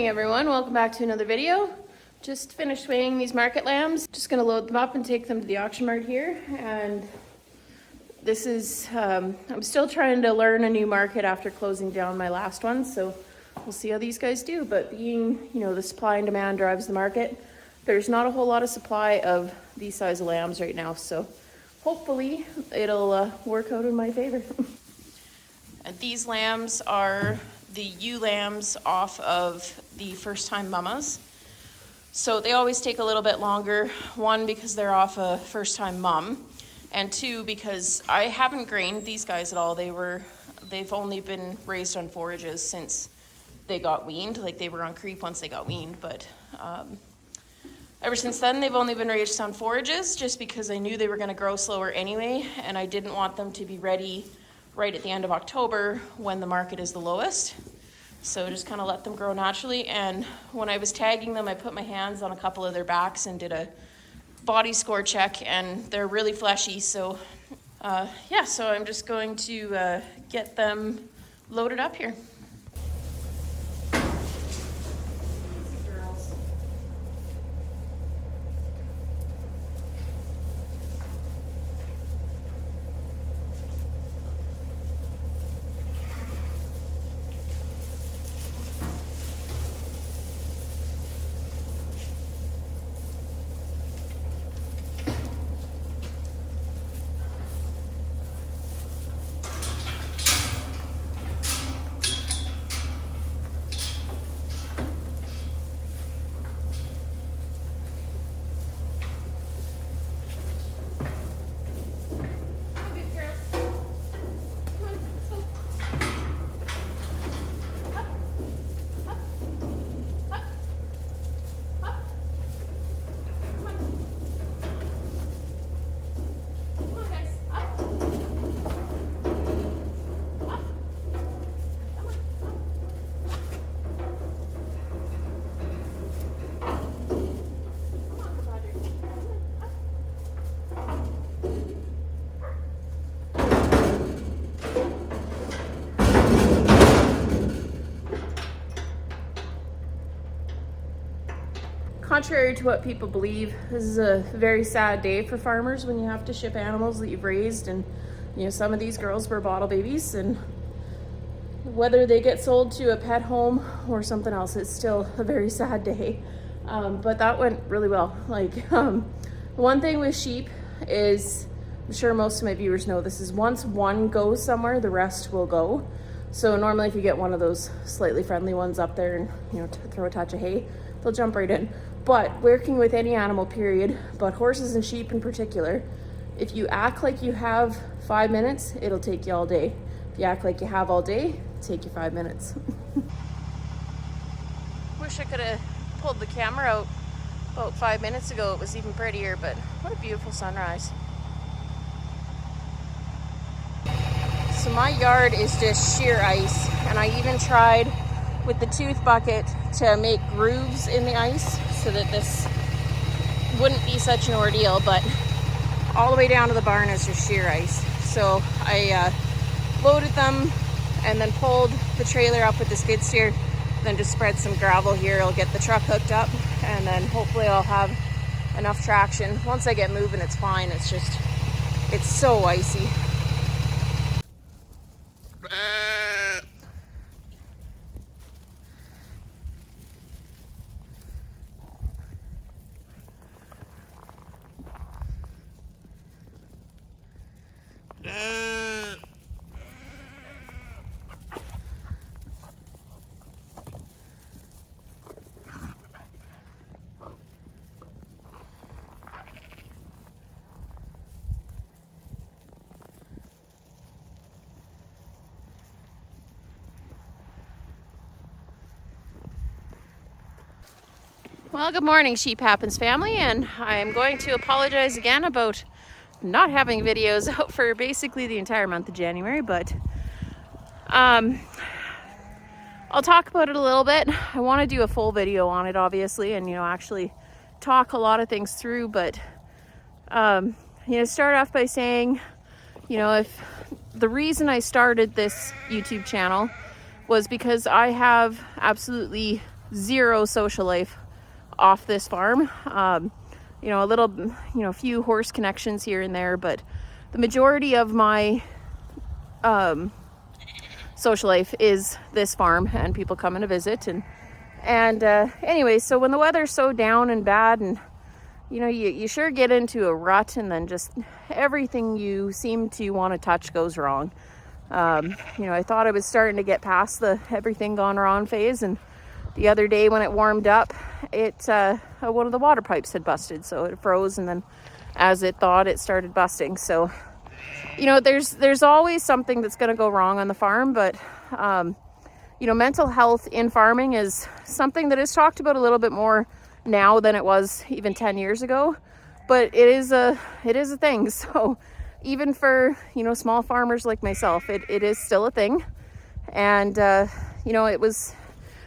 morning, everyone. Welcome back to another video. Just finished weighing these market lambs. Just gonna load them up and take them to the auction mart here. And this is, I'm still trying to learn a new market after closing down my last one. So we'll see how these guys do. But being, the supply and demand drives the market. There's not a whole lot of supply of these size of lambs right now. So hopefully it'll work out in my favor. And these lambs are the ewe lambs off of the first time mamas. So they always take a little bit longer. One, because they're off a first time mum. And two, because I haven't grained these guys at all. They've only been raised on forages since they got weaned. Like they were on creep once they got weaned, but ever since then they've only been raised on forages just because I knew they were gonna grow slower anyway, and I didn't want them to be ready right at the end of October when the market is the lowest. So just kind of let them grow naturally. And when I was tagging them, I put my hands on a couple of their backs and did a body score check, and they're really fleshy. So yeah, so I'm just going to get them loaded up here. Contrary to what people believe, this is a very sad day for farmers when you have to ship animals that you've raised. And some of these girls were bottle babies, and whether they get sold to a pet home or something else, it's still a very sad day. But that went really well. One thing with sheep is, I'm sure most of my viewers know this, is once one goes somewhere, the rest will go. So normally if you get one of those slightly friendly ones up there and throw a touch of hay, they'll jump right in. But working with any animal, period, but horses and sheep in particular, if you act like you have 5 minutes, it'll take you all day. If you act like you have all day, it'll take you 5 minutes. Wish I could have pulled the camera out about 5 minutes ago. It was even prettier, but what a beautiful sunrise. So my yard is just sheer ice, and I even tried with the tooth bucket to make grooves in the ice so that this wouldn't be such an ordeal, but all the way down to the barn is just sheer ice. So I loaded them and then pulled the trailer up with the skid steer, then just spread some gravel here. I'll get the truck hooked up, and then hopefully I'll have enough traction. Once I get moving, it's fine. It's so icy. Well, good morning, Sheep Happens family, and I'm going to apologize again about not having videos out for basically the entire month of January, but I'll talk about it a little bit. I want to do a full video on it, obviously, and actually talk a lot of things through, but start off by saying, if the reason I started this YouTube channel was because I have absolutely zero social life off this farm. You know, a little, you know, a few horse connections here and there, but the majority of my social life is this farm and people coming to visit. And anyway, so when the weather's so down and bad, and you know, you sure get into a rut, and then just everything you seem to want to touch goes wrong. You know, I thought I was starting to get past the everything gone wrong phase, and the other day when it warmed up, one of the water pipes had busted, so it froze, and then as it thawed, it started busting. So, you know, there's always something that's going to go wrong on the farm, but you know, mental health in farming is something that is talked about a little bit more now than it was even 10 years ago, but it is a thing. So even for, you know, small farmers like myself, it is still a thing. And you know, it was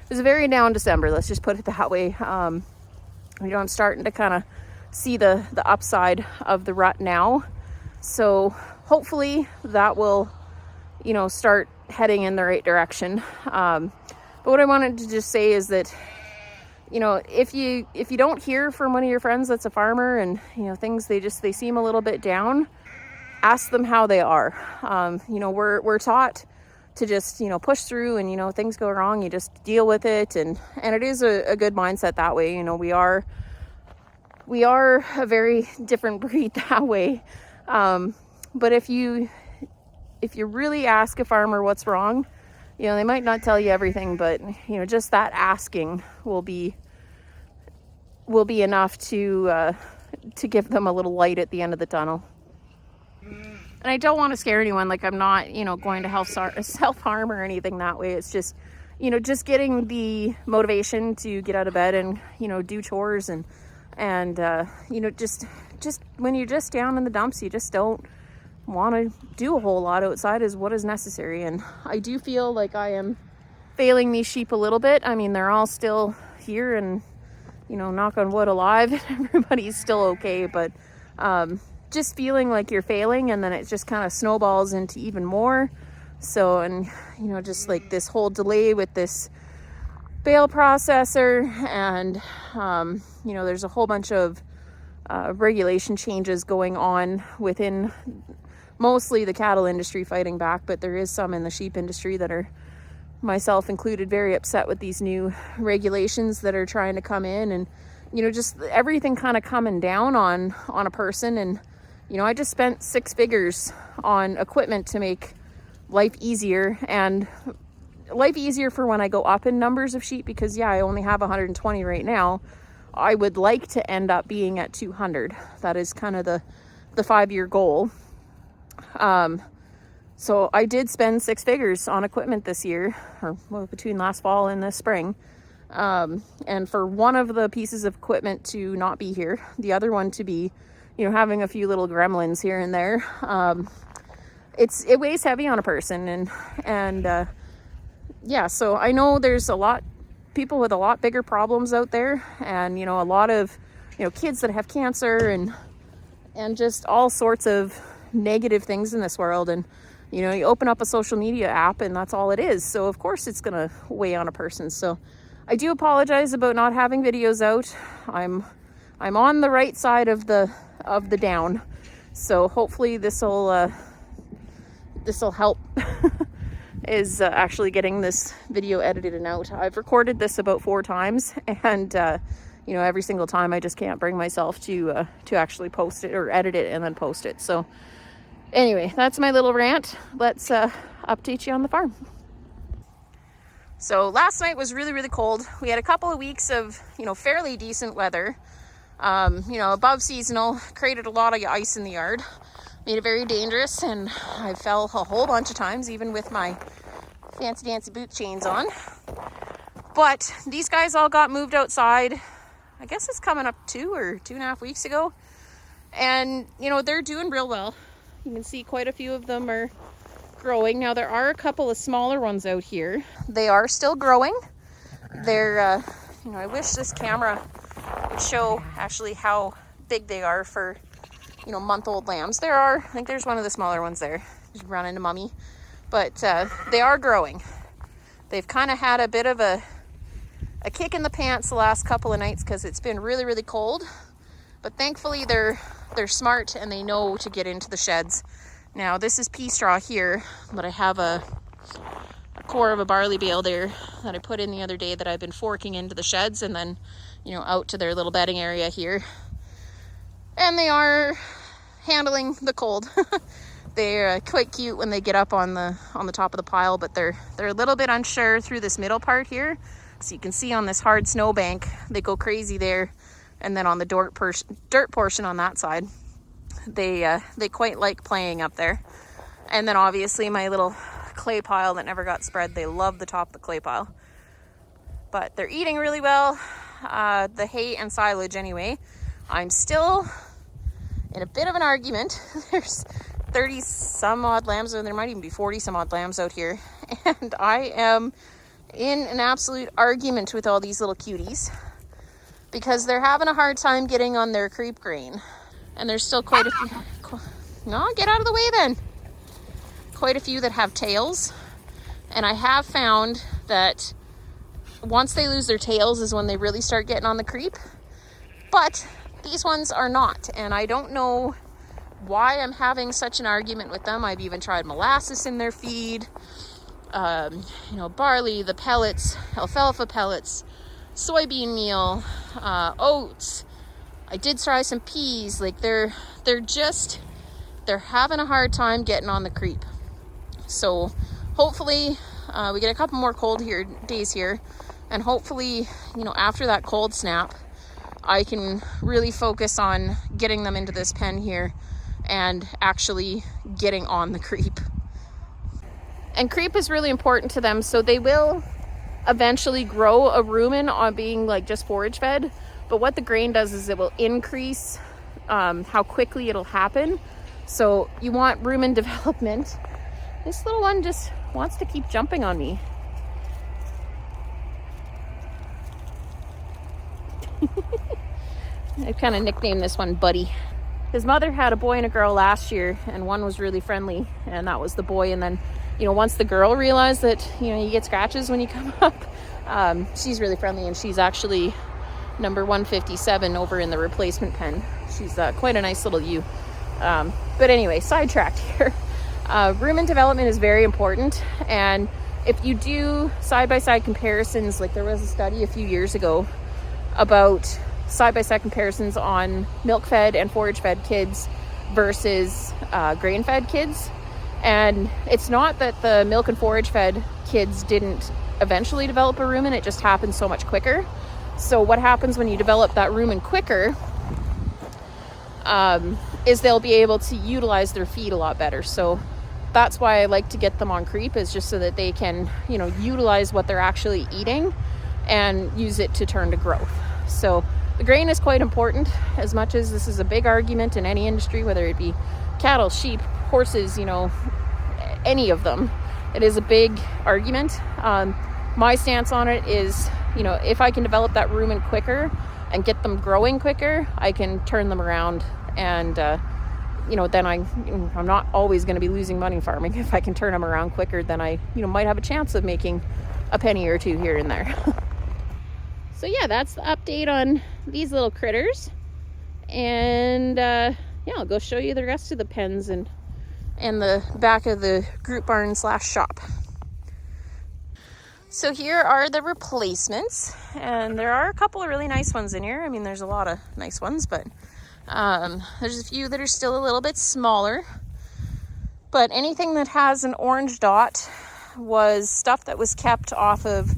a very down December, let's just put it that way. You know, I'm starting to kind of see the upside of the rut now, so hopefully that will, you know, start heading in the right direction. But what I wanted to just say is that, you know, if you don't hear from one of your friends that's a farmer, and you know, things they seem a little bit down, ask them how they are. You know, we're taught to just, you know, push through, and you know, things go wrong, you just deal with it, and it is a good mindset that way. You know, we are a very different breed that way. But if you really ask a farmer what's wrong, you know, they might not tell you everything, but you know, just that asking will be enough to give them a little light at the end of the tunnel. And I don't want to scare anyone, like I'm not, you know, going to self-harm or anything that way. It's just, you know, just getting the motivation to get out of bed and, you know, do chores, and you know, just when you're just down in the dumps, you just don't want to do a whole lot outside is what is necessary. And I do feel like I am failing these sheep a little bit. I mean, they're all still here, and you know, knock on wood, alive, and everybody's still okay, but just feeling like you're failing, and then it just kind of snowballs into even more. So, and you know, just like this whole delay with this bale processor, and you know, there's a whole bunch of regulation changes going on within mostly the cattle industry fighting back, but there is some in the sheep industry that are, myself included, very upset with these new regulations that are trying to come in, and you know, just everything kind of coming down on a person. And you know, I just spent 6 figures on equipment to make life easier, and life easier for when I go up in numbers of sheep, because yeah, I only have 120 right now. I would like to end up being at 200. That is kind of the 5-year goal. So I did spend 6 figures on equipment this year, or well, between last fall and this spring. And for one of the pieces of equipment to not be here, the other one to be, you know, having a few little gremlins here and there, it weighs heavy on a person. And yeah, so I know there's people with a lot bigger problems out there, and you know, a lot of, you know, kids that have cancer, and just all sorts of negative things in this world. And you know, you open up a social media app and that's all it is, so of course it's gonna weigh on a person. So I do apologize about not having videos out. I'm on the right side of the down, so hopefully this'll help is actually getting this video edited and out. I've recorded this about 4 times, and you know, every single time I just can't bring myself to actually post it or edit it and then post it. So anyway, that's my little rant. Let's update you on the farm. So last night was really, really cold. We had a couple of weeks of, you know, fairly decent weather, you know, above seasonal, created a lot of ice in the yard, made it very dangerous, and I fell a whole bunch of times, even with my fancy dancy boot chains on. But these guys all got moved outside, I guess it's coming up 2 or 2.5 weeks ago. And, you know, they're doing real well. You can see quite a few of them are growing. Now, there are a couple of smaller ones out here. They are still growing. They're, you know, I wish this camera would show actually how big they are for, you know, month-old lambs. I think there's one of the smaller ones there. Just run into Mummy. But they are growing. They've kind of had a bit of a a kick in the pants the last couple of nights because it's been really, really cold. But thankfully they're smart and they know to get into the sheds. Now this is pea straw here, but I have a core of a barley bale there that I put in the other day that I've been forking into the sheds and then, you know, out to their little bedding area here. And they are handling the cold. They're quite cute when they get up on the top of the pile, but they're a little bit unsure through this middle part here. So you can see on this hard snowbank, they go crazy there. And then on the dirt portion on that side, they quite like playing up there. And then obviously my little clay pile that never got spread, they love the top of the clay pile. But they're eating really well, the hay and silage anyway. I'm still in a bit of an argument. There's 30 some odd lambs, or there might even be 40 some odd lambs out here. And I am in an absolute argument with all these little cuties because they're having a hard time getting on their creep grain. And there's still quite a few, no, get out of the way then. Quite a few that have tails. And I have found that once they lose their tails is when they really start getting on the creep. But these ones are not, and I don't know why I'm having such an argument with them. I've even tried molasses in their feed, you know, barley, the pellets, alfalfa pellets, soybean meal, oats. I did try some peas. Like they're having a hard time getting on the creep. So hopefully we get a couple more cold days here, and hopefully, you know, after that cold snap, I can really focus on getting them into this pen here and actually getting on the creep. And creep is really important to them, so they will eventually grow a rumen on being like just forage fed. But what the grain does is it will increase how quickly it'll happen. So you want rumen development. This little one just wants to keep jumping on me. I've kind of nicknamed this one Buddy. His mother had a boy and a girl last year, and one was really friendly, and that was the boy. And then, you know, once the girl realized that, you know, you get scratches when you come up, she's really friendly, and she's actually number 157 over in the replacement pen. She's quite a nice little ewe. But anyway, sidetracked here. Rumen development is very important, and if you do side-by-side comparisons, like there was a study a few years ago about side-by-side comparisons on milk-fed and forage-fed kids versus grain-fed kids. And it's not that the milk and forage-fed kids didn't eventually develop a rumen, it just happened so much quicker. So what happens when you develop that rumen quicker is they'll be able to utilize their feed a lot better. So that's why I like to get them on creep, is just so that they can, you know, utilize what they're actually eating and use it to turn to growth. So the grain is quite important, as much as this is a big argument in any industry, whether it be cattle, sheep, horses, you know, any of them. It is a big argument. My stance on it is, you know, if I can develop that rumen quicker and get them growing quicker, I can turn them around, and you know, then I'm not always going to be losing money farming. If I can turn them around quicker, then I, you know, might have a chance of making a penny or two here and there. So yeah, that's the update on these little critters. And yeah, I'll go show you the rest of the pens and the back of the group barn / shop. So here are the replacements, and there are a couple of really nice ones in here. I mean, there's a lot of nice ones, but there's a few that are still a little bit smaller. But anything that has an orange dot was stuff that was kept off of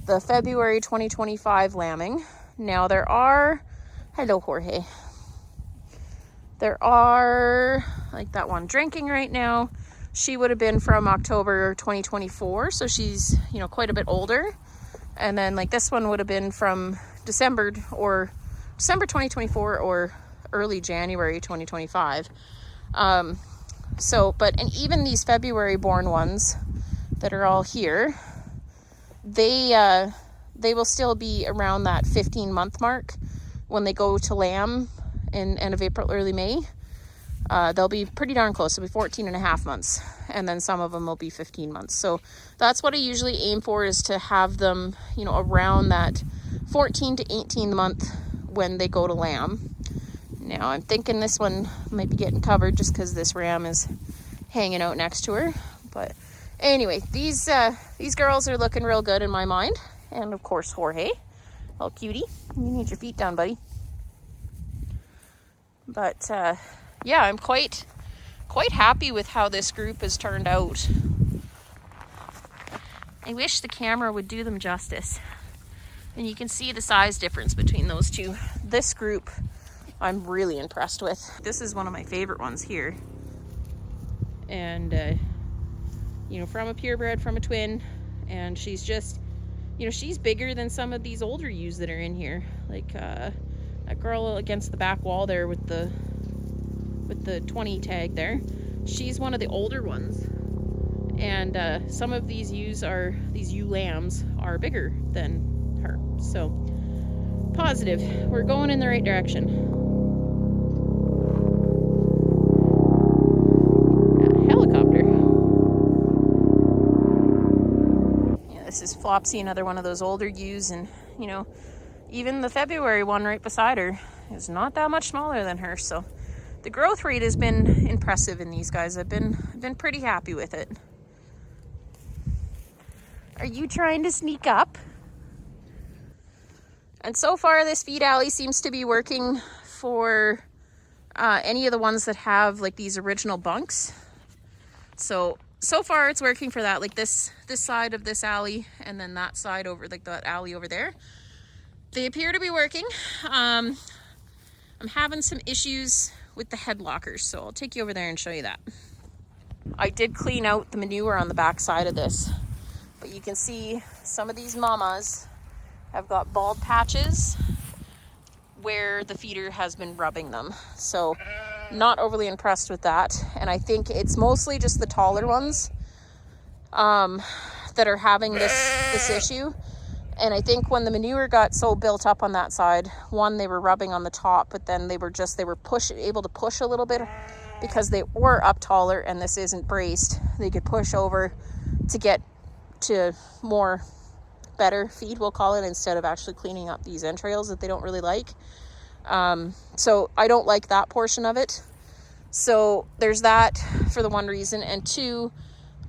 the February 2025 lambing. Now there are, hello Jorge, there are, like that one drinking right now, she would have been from October 2024, so she's, you know, quite a bit older. And then like this one would have been from December 2024 or early January 2025. But even these February born ones that are all here, they will still be around that 15-month mark when they go to lamb in end of April, early May. they'll be pretty darn close. They'll be 14.5 months, and then some of them will be 15 months. So that's what I usually aim for, is to have them, you know, around that 14 to 18 month when they go to lamb. Now I'm thinking this one might be getting covered just because this ram is hanging out next to her. But anyway, these girls are looking real good in my mind. And of course, Jorge, oh cutie, you need your feet down, buddy. But yeah, I'm quite happy with how this group has turned out. I wish the camera would do them justice. And you can see the size difference between those two. This group I'm really impressed with. This is one of my favorite ones here. And you know, from a purebred, from a twin, and she's just, you know, she's bigger than some of these older ewes that are in here. Like that girl against the back wall there with the 20 tag there. She's one of the older ones. And some of these ewe lambs are bigger than her. So positive, we're going in the right direction. Helicopter. Yeah, this is Flopsy, another one of those older ewes, and you know, even the February one right beside her is not that much smaller than her. So the growth rate has been impressive in these guys. I've been pretty happy with it. Are you trying to sneak up? And so far this feed alley seems to be working for any of the ones that have like these original bunks. So far it's working for that, like this side of this alley, and then that side over, like that alley over there. They appear to be working. I'm having some issues with the head lockers, so I'll take you over there and show you that. I did clean out the manure on the back side of this, but you can see some of these mamas have got bald patches where the feeder has been rubbing them. So not overly impressed with that. And I think it's mostly just the taller ones that are having this issue. And I think when the manure got so built up on that side, one, they were rubbing on the top, but then they were able to push a little bit because they were up taller and this isn't braced. They could push over to get to more better feed, we'll call it, instead of actually cleaning up these entrails that they don't really like. So I don't like that portion of it. So there's that for the one reason. And two,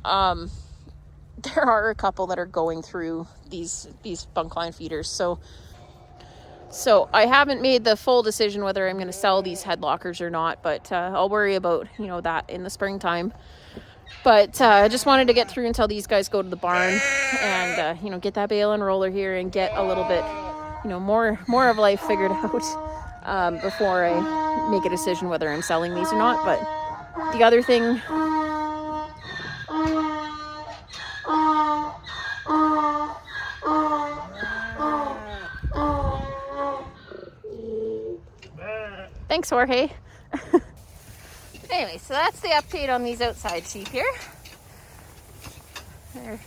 there are a couple that are going through these bunk line feeders. So I haven't made the full decision whether I'm going to sell these head lockers or not, but I'll worry about, you know, that in the springtime. But I just wanted to get through until these guys go to the barn and, you know, get that bale and roller here and get a little bit, you know, more of life figured out before I make a decision whether I'm selling these or not. But the other thing... Thanks, Jorge. Anyway, so that's the update on these outside sheep here. They're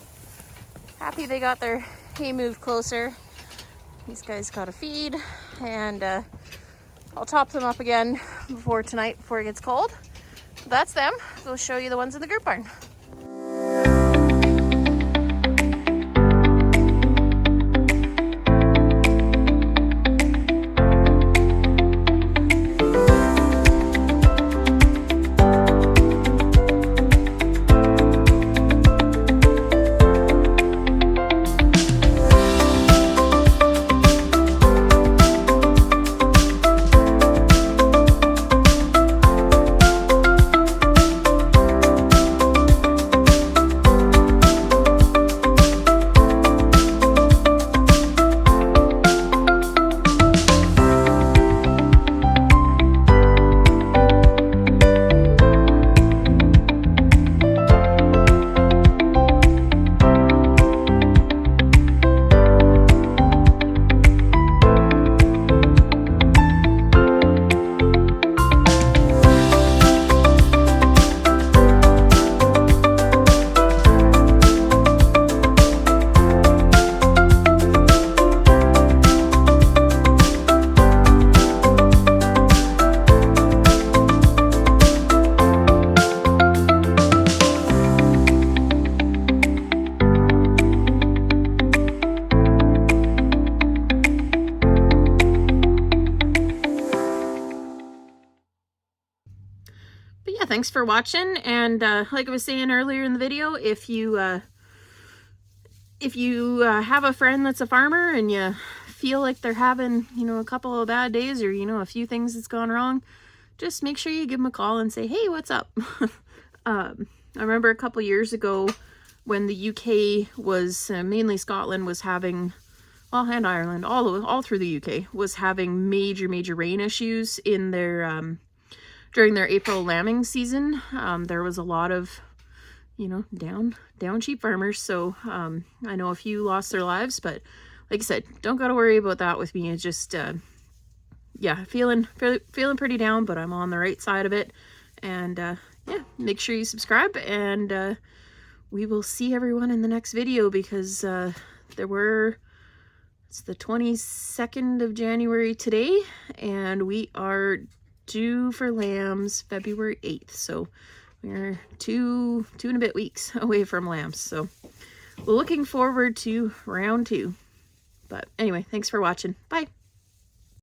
happy they got their hay moved closer. These guys got a feed, and I'll top them up again before tonight, before it gets cold. So that's them. We'll show you the ones in the group barn. But yeah, thanks for watching. And like I was saying earlier in the video, if you have a friend that's a farmer and you feel like they're having, you know, a couple of bad days, or, you know, a few things that's gone wrong, just make sure you give them a call and say, hey, what's up? I remember a couple years ago when the UK was, mainly Scotland, was having, well, and Ireland, all through the UK, was having major rain issues in their, during their April lambing season. There was a lot of, you know, down sheep farmers. So I know a few lost their lives, but like I said, don't gotta worry about that with me. It's just, yeah, feeling pretty down, but I'm on the right side of it. And yeah, make sure you subscribe, and we will see everyone in the next video, because it's the 22nd of January today, and we are due for lambs February 8th. So we're two and a bit weeks away from lambs. So we're looking forward to round 2. But anyway, thanks for watching. Bye.